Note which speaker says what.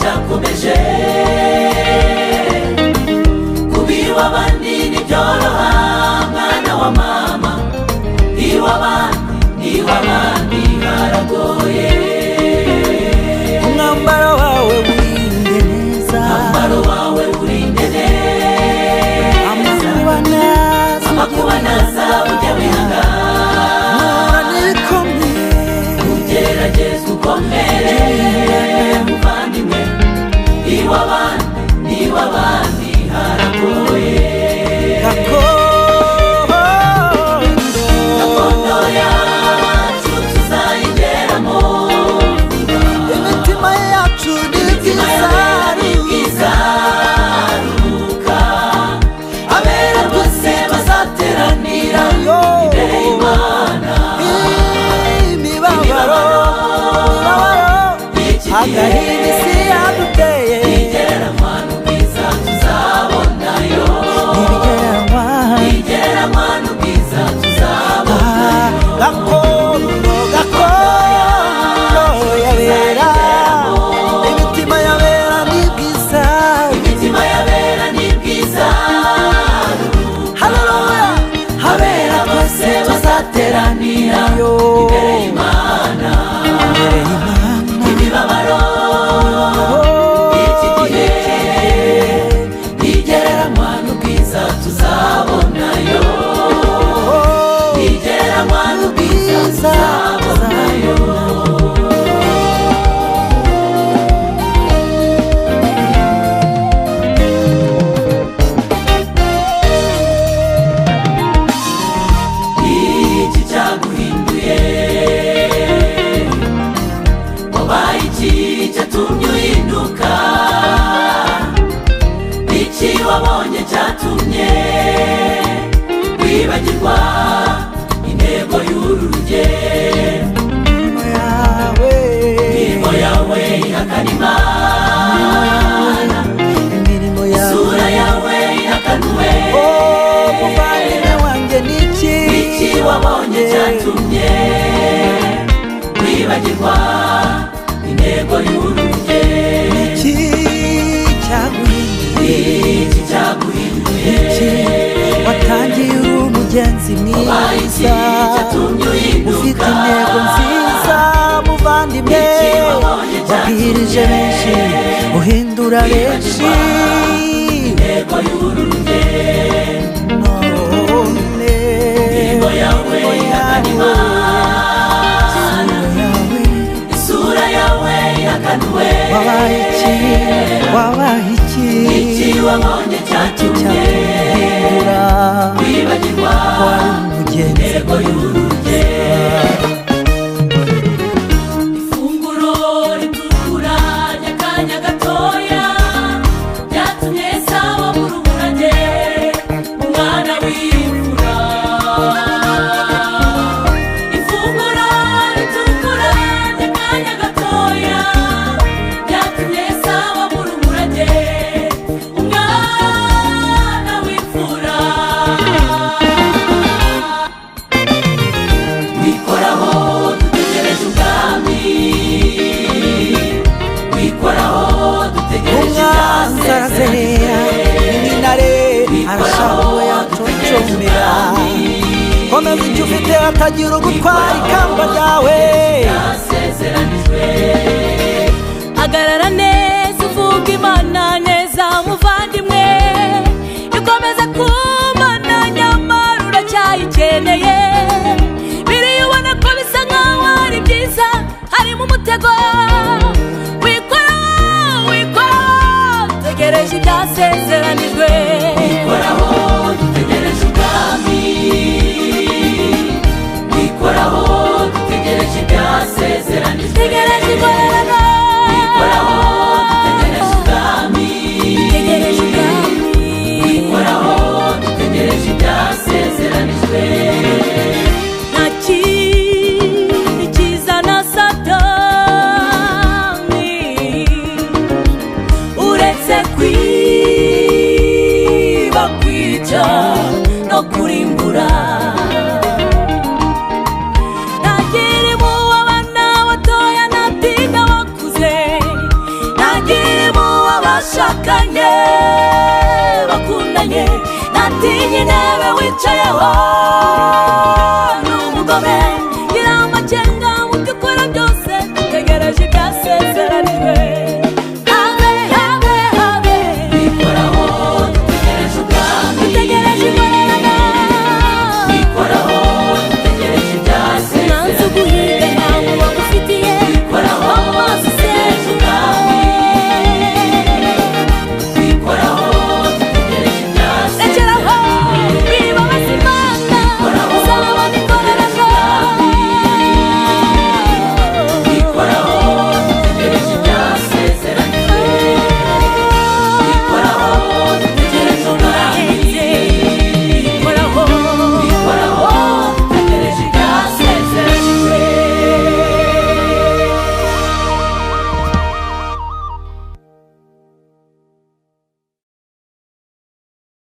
Speaker 1: cyakomeje kubiwa abandi nibyoroha mwana wa mama iw'abandi haragoye
Speaker 2: umwambaro wawe urinde neza
Speaker 1: amakuba naza ujya wihangana ugerageza ukomere muvandimwe iw'abandi haragoye gakondo yacu tuzayigeramo
Speaker 2: imitima yacu
Speaker 1: ntizaruka abera bose bazateranira imbere y'Imana
Speaker 2: imibabaro agahinda isi yaduteye
Speaker 1: igereranywa n'ubwiza tuzabonayo igereranywa n'ubwiza tuzabonayo
Speaker 2: gakondo yabera imitima yabera ni bwiza haleluya
Speaker 1: abera bose bazateranira imbere y'Imana imibabaro y'iki gihe ntigereranywa n'ubwiza tuzabonayo ntigereranywa n'ubwiza tuzabonayo iki cyaguhinduye wabaye iki cyatumye uhinduka iki wabonye cyatumye wibagirwa intego y'uru rugendo imirimo yawe ihakana Imana isura yawe ihakanuwe
Speaker 2: muvandimwe wanjye
Speaker 1: iki wabonye cyatumye wibagirwa intego y'uru rugendo iki cyaguhinduye
Speaker 2: watangiye uri umugenzi mwiza ufite intego nziza muvandimwe wabwirije benshi uhindura benshi
Speaker 1: intego y'uru rugendo imirimo yawe ihakana Imana isura yawe ihakanuwe
Speaker 2: wabaye
Speaker 1: iki wabonye cyatumye wibagirwa intego y'uru rugendo ifunguro ritukura ry'akanya gatoya ryatumye Esawu abura umurage umwana w'imfura ifunguro ritukura ry'akanya gatoya ryatumye Esawu abura umurage umwana w'imfura wikoraho dutegereje ubwami wikoraho dutegereje
Speaker 2: umwanzazera n'intare arashavuye yaconcomera komeza icyo ufite hatagira ugutwara ikamba ryawe
Speaker 3: hagarara neza uvuga Imana neza muvandimwe ikomeza kumana nyamara uracyayikeneye biriya ubona ko bisa nkaho ari byiza harimo umutego wikoraho dutegereje ibyasezeranijwe
Speaker 1: wikoraho dutegereje ubwami wikoraho dutegereje ibyasezeranijwe
Speaker 3: tegereje ingororano
Speaker 1: wikoraho dutegereje ubwami wikoraho dutegereje ibyasezeranijwe
Speaker 3: nta kindi kizana Satani uretse intebe wicayeho